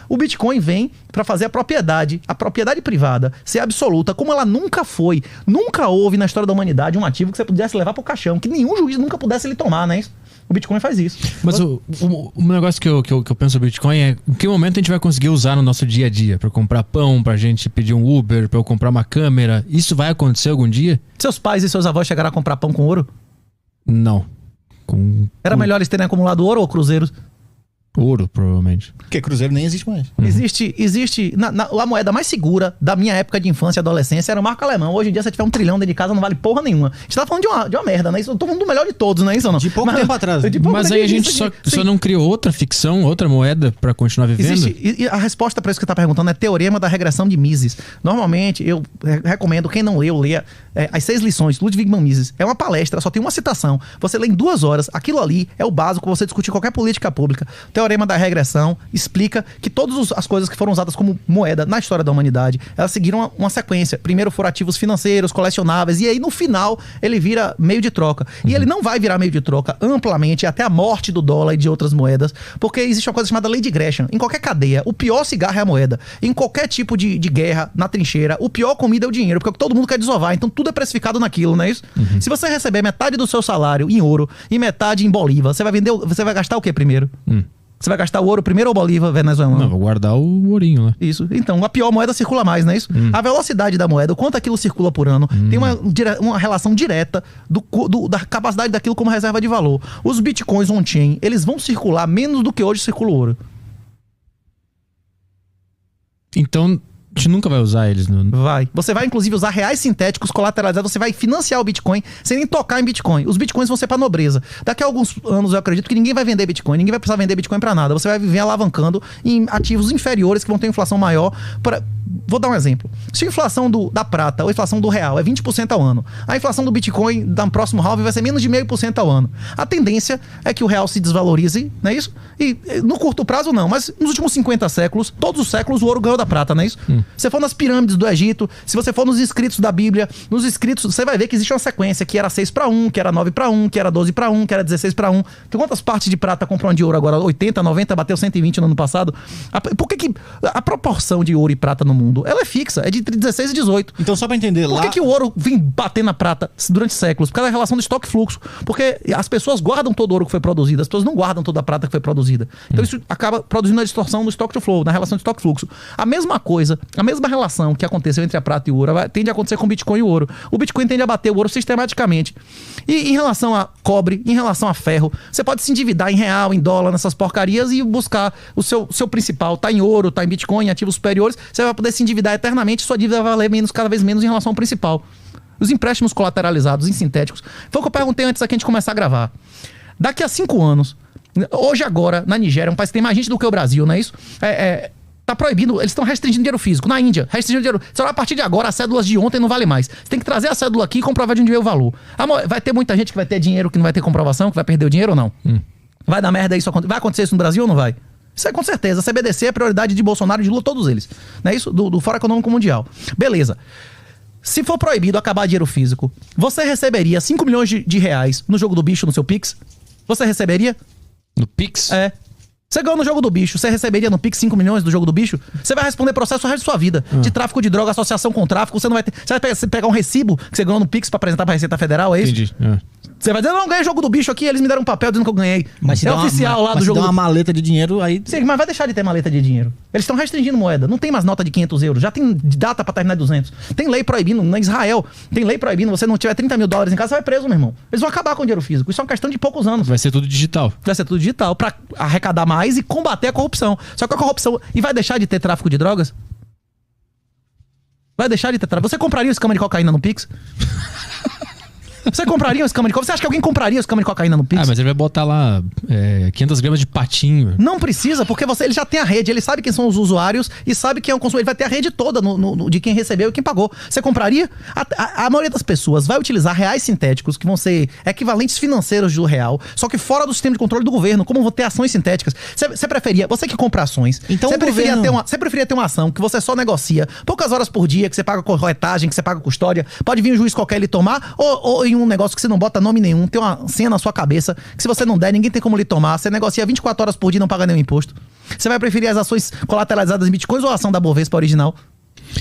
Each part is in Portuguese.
O Bitcoin vem para fazer a propriedade privada ser absoluta, como ela nunca foi. Nunca houve na história da humanidade um ativo que você pudesse levar pro caixão, que nenhum juiz nunca pudesse lhe tomar, né? O Bitcoin faz isso. Mas o negócio que eu penso sobre o Bitcoin é em que momento a gente vai conseguir usar no nosso dia a dia? Pra comprar pão, pra gente pedir um Uber, pra eu comprar uma câmera. Isso vai acontecer algum dia? Seus pais e seus avós chegaram a comprar pão com ouro? Não. Era melhor eles terem acumulado ouro ou cruzeiros? Ouro, provavelmente. Porque cruzeiro nem existe mais. Existe a moeda mais segura da minha época de infância e adolescência era o marco alemão. Hoje em dia, se você tiver 1 trilhão dentro de casa, não vale porra nenhuma. A gente tá falando de uma merda, né? Isso, eu tô falando do melhor de todos, não é isso ou não? De pouco tempo atrás. Mas aí a gente só não criou outra ficção, outra moeda pra continuar vivendo? E a resposta pra isso que você tá perguntando é teorema da regressão de Mises. Normalmente, eu recomendo, quem não leu, leia as 6 lições, Ludwig van Mises. É uma palestra, só tem uma citação. Você lê em 2 horas, aquilo ali é o básico pra você discutir qualquer política pública. Teorema da regressão explica que todas as coisas que foram usadas como moeda na história da humanidade, elas seguiram uma sequência. Primeiro foram ativos financeiros, colecionáveis, e aí no final ele vira meio de troca. E ele não vai virar meio de troca amplamente até a morte do dólar e de outras moedas, porque existe uma coisa chamada lei de Gresham. Em qualquer cadeia, o pior cigarro é a moeda. Em qualquer tipo de guerra, na trincheira, o pior comida é o dinheiro, porque todo mundo quer desovar, então tudo é precificado naquilo, não é isso? Se você receber metade do seu salário em ouro e metade em bolívar, você vai gastar o que primeiro? Você vai gastar o ouro primeiro ou Bolívar venezuelano? Não, vou guardar o ourinho lá. Isso. Então, a pior moeda circula mais, não é isso? A velocidade da moeda, o quanto aquilo circula por ano, tem uma relação direta da capacidade daquilo como reserva de valor. Os bitcoins on-chain, eles vão circular menos do que hoje circula o ouro. Então, a gente nunca vai usar eles. Vai. Você vai, inclusive, usar reais sintéticos colateralizados. Você vai financiar o Bitcoin sem nem tocar em Bitcoin. Os Bitcoins vão ser pra nobreza. Daqui a alguns anos, eu acredito que ninguém vai vender Bitcoin. Ninguém vai precisar vender Bitcoin pra nada. Você vai viver alavancando em ativos inferiores que vão ter inflação maior. Vou dar um exemplo. Se a inflação da prata ou a inflação do real é 20% ao ano, a inflação do Bitcoin no próximo halving vai ser menos de 0,5% ao ano. A tendência é que o real se desvalorize, não é isso? E no curto prazo não, mas nos últimos 50 séculos, todos os séculos o ouro ganhou da prata, não é isso? Se você for nas pirâmides do Egito, se você for nos escritos da Bíblia, nos escritos, você vai ver que existe uma sequência que era 6:1, que era 9:1, que era 12:1, que era 16:1. Então, quantas partes de prata compram de ouro agora? 80, 90, bateu 120 no ano passado. Por que a proporção de ouro e prata no mundo, ela é fixa, é de 16 e 18. Então, só pra entender, Por que o ouro vem bater na prata durante séculos? Por causa da relação do estoque-fluxo. Porque as pessoas guardam todo o ouro que foi produzido, as pessoas não guardam toda a prata que foi produzida. Então isso acaba produzindo a distorção no stock-to-flow, na relação de estoque-fluxo. A mesma coisa, a mesma relação que aconteceu entre a prata e o ouro tende a acontecer com o Bitcoin e o ouro. O Bitcoin tende a bater o ouro sistematicamente. E em relação a cobre, em relação a ferro, você pode se endividar em real, em dólar, nessas porcarias e buscar o seu principal, tá em ouro, tá em Bitcoin, em ativos superiores, você vai poder se endividar eternamente, sua dívida vai valer cada vez menos em relação ao principal. Os empréstimos colateralizados em sintéticos, foi o que eu perguntei antes da gente começar a gravar. Daqui a 5 anos, hoje agora, na Nigéria, um país que tem mais gente do que o Brasil, não é isso? Tá proibindo, eles estão restringindo dinheiro físico. Na Índia, restringindo dinheiro. A partir de agora, as cédulas de ontem não valem mais. Você tem que trazer a cédula aqui e comprovar de onde veio o valor. Vai ter muita gente que vai ter dinheiro que não vai ter comprovação, que vai perder o dinheiro ou não? Vai dar merda isso? Vai acontecer isso no Brasil ou não vai? Isso é com certeza. A CBDC é prioridade de Bolsonaro e de Lula, todos eles. Não é isso? Do Fórum Econômico Mundial. Beleza. Se for proibido acabar dinheiro físico, você receberia 5 milhões de reais no jogo do bicho, no seu Pix? Você receberia? No Pix? É. Você ganhou no jogo do bicho, você receberia no Pix 5 milhões do jogo do bicho? Você vai responder processo o resto da sua vida. De tráfico de droga, associação com tráfico, você não vai ter. Você vai pegar um recibo que você ganhou no Pix pra apresentar pra Receita Federal, é isso? Entendi. Você vai dizer, não, ganhei jogo do bicho aqui, eles me deram um papel dizendo que eu ganhei. Mas se é oficial lá do jogo. Se der uma maleta de dinheiro, aí... Sim, mas vai deixar de ter maleta de dinheiro. Eles estão restringindo moeda. Não tem mais nota de 500 euros. Já tem data pra terminar 200. Tem lei proibindo, na Israel, tem lei proibindo, você não tiver 30 mil dólares em casa, você vai preso, meu irmão. Eles vão acabar com o dinheiro físico. Isso é uma questão de poucos anos. Vai ser tudo digital. Vai ser tudo digital, pra arrecadar mais e combater a corrupção. Só que a corrupção... E vai deixar de ter tráfico de drogas? Vai deixar de ter tráfico. Você compraria um esquema de cocaína no Pix? Você compraria um esquema de cocaína? Você acha que alguém compraria um esquema de cocaína no Pix? Mas ele vai botar lá 500 gramas de patinho. Não precisa, porque ele já tem a rede, ele sabe quem são os usuários e sabe quem é o consumidor. Ele vai ter a rede toda de quem recebeu e quem pagou. Você compraria? A maioria das pessoas vai utilizar reais sintéticos, que vão ser equivalentes financeiros do real, só que fora do sistema de controle do governo, como vão ter ações sintéticas. Você preferia, você que compra ações, então você preferia ter uma ação que você só negocia poucas horas por dia, que você paga corretagem, que você paga custódia, pode vir um juiz qualquer ele tomar, ou em um negócio que você não bota nome nenhum, tem uma senha na sua cabeça, que se você não der, ninguém tem como lhe tomar, você negocia 24 horas por dia e não paga nenhum imposto. Você vai preferir as ações colateralizadas em bitcoins ou a ação da Bovespa original?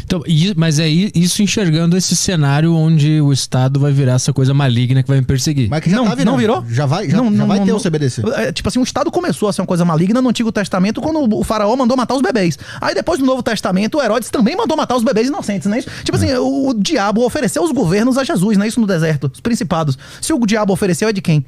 Então, mas é isso enxergando esse cenário onde o Estado vai virar essa coisa maligna que vai me perseguir. Mas que já Não, tá virando. não virou? Já vai ter o CBDC. Tipo assim, o Estado começou a ser uma coisa maligna no Antigo Testamento quando o faraó mandou matar os bebês. Aí depois no Novo Testamento, o Herodes também mandou matar os bebês inocentes, não é isso? Tipo assim, o diabo ofereceu os governos a Jesus, não é isso, no deserto? Os principados. Se o diabo ofereceu, é de quem?